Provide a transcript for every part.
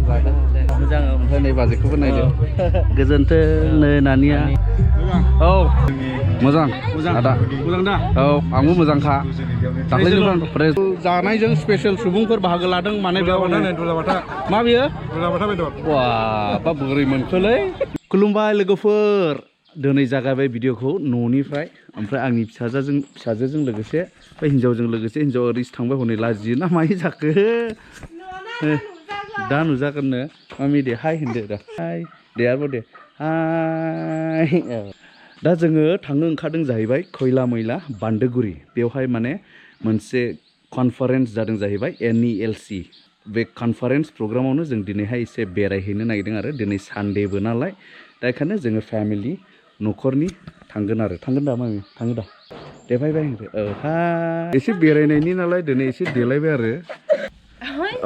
मोजां ओमफ्राय नै बाजैखौबो नायदो गोजोन्थों नै नानिया औ मोजां आदा मोजां दा औ आंबो मोजांखा दाख्लैनिफ्राय जानायजों स्पेशल सुबुंफोर बाहागो लादों माने बेयाव मा बेयो वा बा बोरै मोनखोलै खुलुमबाय लोगोफोर दिनै जागायबाय भिडिअखौ न'निफ्राय ओमफ्राय आंनि फिसाजोजों लोगोसे बे हिन्जावजों लोगोसे हिन्जाव ओरैसो थांबाय हनै लाजियो ना मायो जाखो दा नुजागोननो मामि दे हाय होनदो दा हाय दे आरोबाव दे हाय दा जोङो थांनो ओंखारदों जाहैबाय खैला मैला बान्दोगुरि बेवहाय माने मोनसे कनफारेन्स जादों जाहैबाय NELC बे कनफारेन्स प्रग्रामावनो जों दिनैहाय एसे बेरायहैनो नागिरदों आरो दिनै सानडेबो नालाय दा बेखायनो जोङो फेमिलि न'खरनि थांगोन दा मामि थाङो दा देफायबाय औ हाय एसे बेरायनायनि नालाय दिनै एसे देलायबाय आरो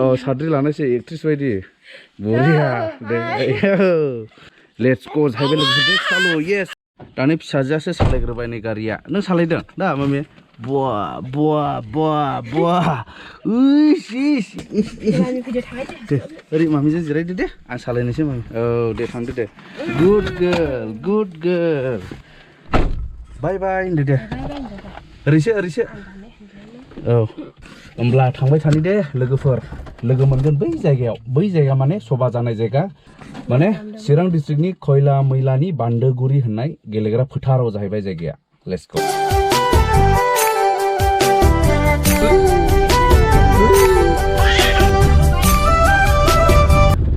औ साद्रि लानायसै एक्ट्रिस बायदि बरिया दे लेट्स गो जाहैबाय लोगोफोर चालु येस दानि फिसाजोआसो सालायग्रोबाय नै गारिया नों सालायदों दा मामि बुवा बुवा बुवा बुवा दे ओरै मामिजों जिरायदो दे आं सालायनोसै मामि औ दे थांदो दे गुड गार्ल बाय बाय होनदो दे ओरैसो औ होमब्ला थांबाय थानि दे लोगोफोर लोगो मोनगोन बै जायगा माने सभा जानाय जायगा माने चिरां डिस्ट्रिक्टनि खैला मैलानि बान्दोगुरि होननाय गेलेग्रा फोथाराव जाहैबाय जायगाया लेट्स गो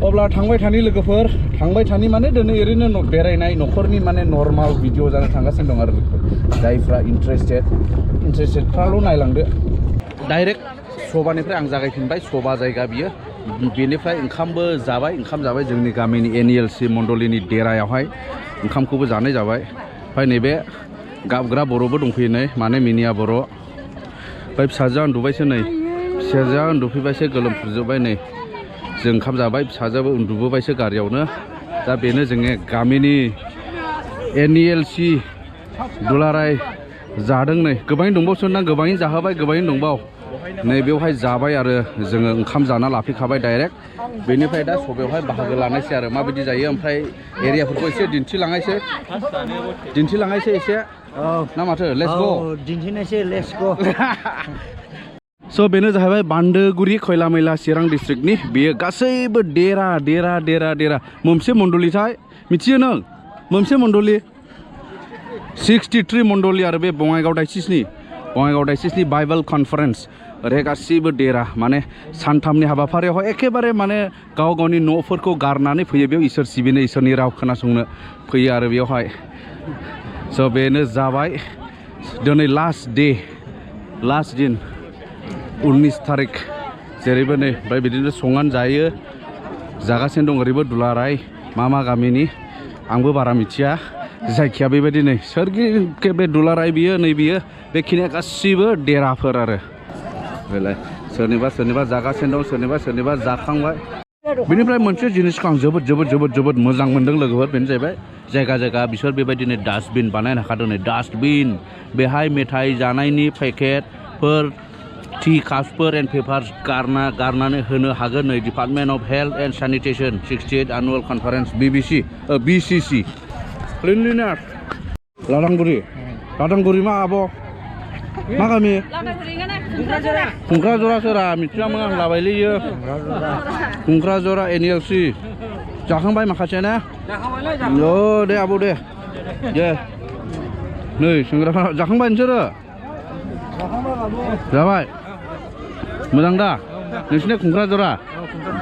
अब्ला थांबाय थानि लोगोफोर थांबाय थानि माने दिनै ओरैनो बेरायनाय न'खरनि माने नर्माल भिडिअ जानो थांगासिनो दं आरो जायफ्रा इन्ट्रेस्टेडफ्राल' नायलांदो डाइरेक्ट सभानिफ्राय आं जागायफिनबाय सभा जायगा बियो बेनिफ्राय ओंखाम जाबाय जोंनि गामिनि NELC मण्डलिनि देरायावहाय ओंखामखौबो जानाय जाबाय ओमफ्राय नैबे गाबग्रा बर'बो दंफैयो नै माने मिनिया बर' ओमफ्राय फिसाजोआ उन्दुफैबायसो गोलोमफ्रुजोब्बाय नै जों ओंखाम जाबाय फिसाजोआबो उन्दुबोबायसो गारियावनो दा बेनो जोंनि गामिनि NELC दुलाराय जादों नै गोबाङै दंबावसो ना गोबाङै जाहोबाय गोबाङै दंबाव नै बेवहाय जाबाय आरो जोङो ओंखाम जाना लाफैखाबाय डाइरेक्ट बेनिफ्राय दा सबायावहाय बाहागो लानायसै आरो माबायदि जायो ओमफ्राय एरियाफोरखौ एसे दिन्थिलांनायसै एसे ना माथो लेट्स गो दिन्थिनायसै लेट्स गो स' बेनो जाहैबाय बान्दोगुरि खैला मैला चिरां डिस्ट्रिक्टनि बेयो गासैबो देरा मोनसे मण्डलिथाय मिथियो नों मोनसे मण्डलि 63 मण्डलि आरो बे बङाइगाव डायसिसनि बाइबेल कनफारेन्स ओरै गासिबो देरा माने सानथामनि हाबाफारियावहाय एखेबारे माने गावनि न'फोरखौ गारनानै फैयो बेयाव इसोर सिबिनो इसोरनि राव खोनासंनो फैयो आरो बेवहाय स' बेनो जाबाय दिनै लास्ट दिन 19 थारिख जेरैबो नै ओमफ्राय बिदिनो संनानै जागासिनो दं ओरैबो दुलाराय मा गामिनि आंबो बारा मिथिया जायखिया बेबायदि नै सोरगिदिं बे दुलाराय बियो नै बियो बेखिनिया गासिबो देराफोर आरो बेलाय सोरनिबा जागासिनो दं सोरनिबा जाखांबाय बेनिफ्राय मोनसे जिनिसखौ आं जोबोद मोजां मोनदों लोगोफोर बेनो जाहैबाय जायगा बिसोर बेबायदिनो डास्टबिन बानायनो हाखादों नै डास्टबिन बेहाय मेथाइ जानायनि पेकेटफोर टि काप्सफोर एन्ड पेपार्स गारनानै होनो हागोन नै department of health and sanitation 68 annual conference BCC cleanliness लादांगुरि मा आब' मा गामि खुंख्राजरा सोरा मिथियामोन आं लाबायलैयो खुंख्राजरा NELC जाखांबाय माखासे ना दे आब' दे नै सेंग्राफ्रा जाखांबाय नोंसोरो जाबाय मोजां दा नोंसिना खुंख्राजरा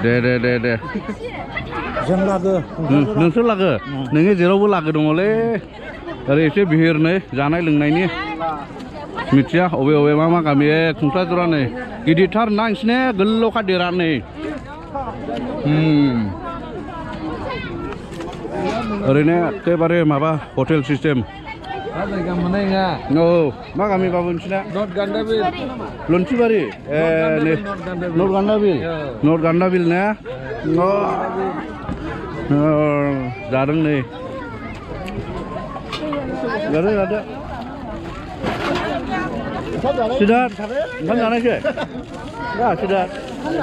दे नोंसोर लागो नोङो जेरावबो लागो दङलै ओरै एसे बिहिर नै जानाय लोंनायनि मिथिया अबे मा गामि खुंख्राजरा नै गिदिरथार ना नोंसिना गोलावखा देरा नै ओरैनो एखेबारे माबा हटेल सिस्टेम औ मा गामि बाबु नोंसिना लन्थिबारि नै नर्थ गान्दाबिल ना जादों नै जादो सिदार ओंखाम जानायसै सिदार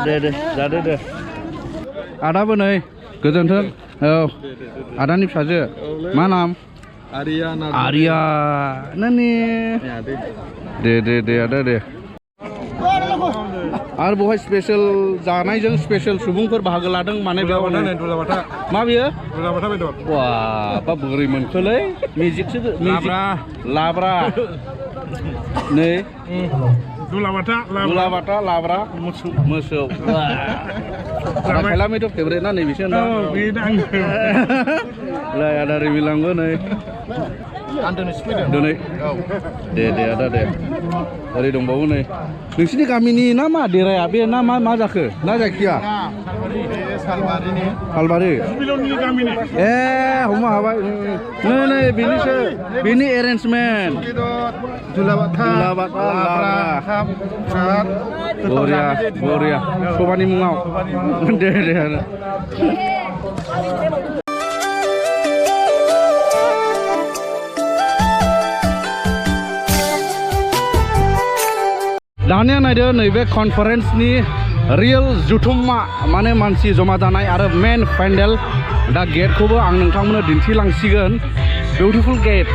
दे जादो दे आदाबो नै गोजोन्थों औ आदानि फिसाजो मा नाम आरिया नानि दे आदा दे आरो बहाय स्पेशल जानायजों स्पेशल सुबुंफोर बाहागो लादों माने बेयाव मा बियो वा बा बोरै मोनखोलै मिउजिकसो लाब्रा नै दुलाबाथा लाब्रा मोसौ खालामै थ' फेभरेट ना नै बिसोर ना लाय आदा रिबिलांबो नै दिनै दे आदा दे ओरै दंबावो नै नोंसिनि गामिनि ना मा देराया बे ना मा जाखो ना जायखिया सालबारि ए हमनो हाबाय नै बेनिसो बेनि एरेन्जमेन्ट दुलाबाथा बरिया सबानि मुङाव दे आदा दानिया नायदो नैबे कनफारेन्सनि रियेल जुथुम्मा माने मानसि जमा जानाय आरो मेन पेन्डेल दा गेटखौबो आं नोंथांमोननो दिन्थिलांसिगोन बिउटिफुल गेट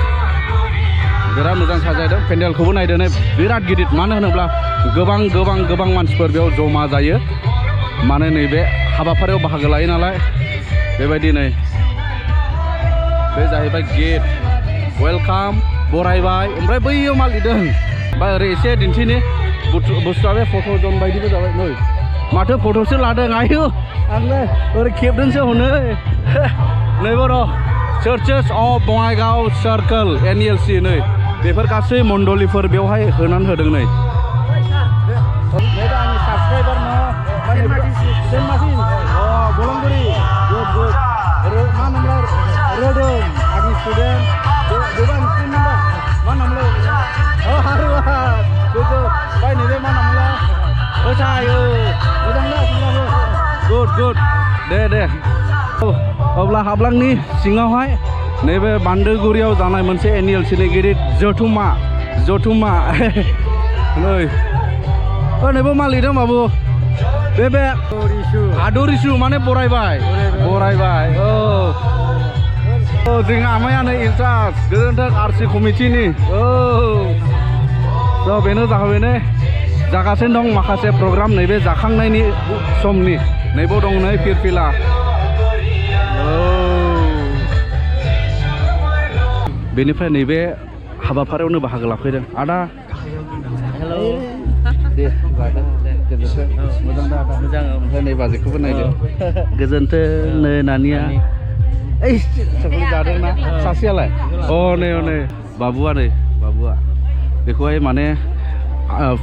बिराद मोजां साजायदों पेन्डेलखौबो नायदो नै बिराद गिदिर मानो होनोब्ला गोबां मानसिफोर बेयाव जमा जायो माने नैबे हाबाफारियाव बाहागो लायो नालाय बेबायदि नै बे जाहैबाय गेट वेलकाम बरायबाय ओमफ्राय बैयाव मा लिरदों बा ओरै एसे दिन्थिनि बुस्थुआ बे फट' जन बायदिबो जाबाय नै माथो फट'सो लादों आयु आंलाय ओरै खेबदोंसो हनै नैबो र' charges of Bongaigaon circle NELC नै बेफोर गासै मण्डलिफोर बेवहाय होनानै होदों नै आंनि साबसक्राइबार बलंगुरि मा नामलाय रोदोम आंनि स्टुडेन्ट बेबो आंनि स्टुडेन्ट नाम्बार मा नामलाय बाय नैबे मा नामलाय होसायो मोजां ना गुड दे अब्ला हाब्लांनि सिङावहाय नैबे बान्दोगुरियाव जानाय मोनसे NELC नि गिदिर जथुम्मा नै नैबो मा लिरदों बाबु बे आदरिसु माने बरायबाय औ जोंहा आमायानो इनचार्ज गोजोन्थों RC कमिटिनि औ थ' बेनो जाहैबाय जागासिनो दं माखासे प्रग्राम नैबे जाखांनायनि समनि नैबो दं नै फिरफिला बेनिफ्राय नैबे हाबाफारियावनो बाहागो लाफैदों आदा हेलौ दे मोजां दा आदा मोजां ओमफ्राय नै बाजैखौबो नायदो गोजोन्थों नै नानिया ओइ सफै जादोंना सासेयालाय नै बाबुआ बेखौहाय माने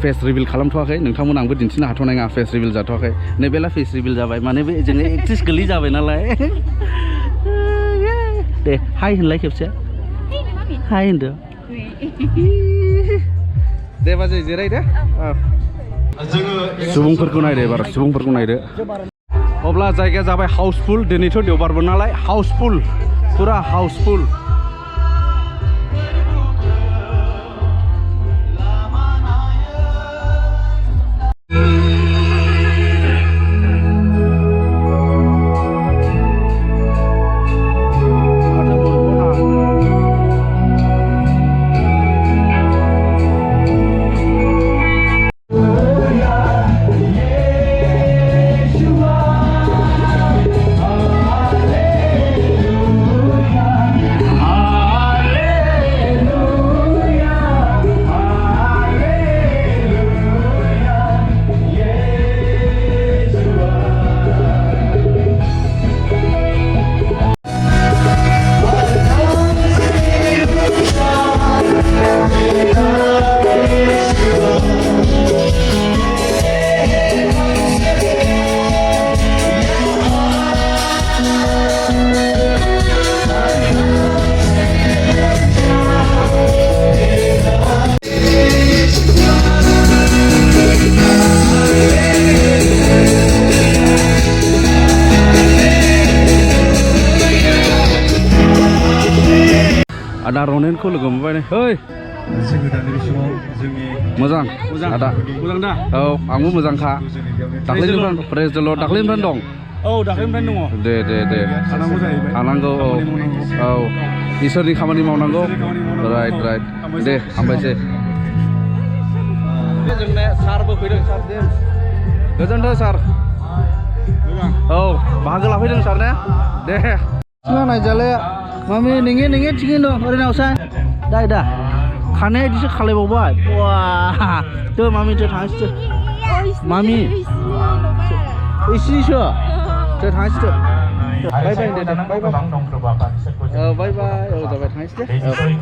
फेस रिभिल खालामथ'वाखै नोंथांमोन आंबो दिन्थिनो हाथ'नाय नङा फेस रिभिल जाथ'वाखै नैबेला फेस रिभिल जाबाय माने बे जोङो एक्ट्रेस गोलै जाबाय नालाय दे हाय होनलाय खेबसे हाय होनदो दे बाजै जिरायदो सुबुंफोरखौ नायदो अब्ला जायगाया जाबाय हाउसफुल दिनैथ' देवबारबो नालाय हाउसफुल फुरा हाउसफुल आदा रनेनखौ लोगो मोनबाय नै ओइ मोजां आदा मोजां दा औ आंबो मोजांखा दाख्लैनिफ्राय प्रेज द लर्ड दाख्लैनिफ्राय दं औ दाख्लैनिफ्रायनो दङ दे दे दे थानांगौ जाहैबाय थानांगौ औ औ इसोरनि खामानि मावनांगौ राइट राइट दे हामबायसै जोंने सारबो फैदों सार जेम्स गोजोन्थों सार औ बाहागो लाफैदों सार ने दे सिगां नायजाले मामि नोंगे नोंगे थिगैनो दं ओरैनो आवसाय दाय दा खानाया इदिसो खालायबावबाय वा दो मामि दो थांसै मामि इसिनिसो दो थांसै बाय बाय दे बाय बाय बाय बाय औ जाबाय थांसै दे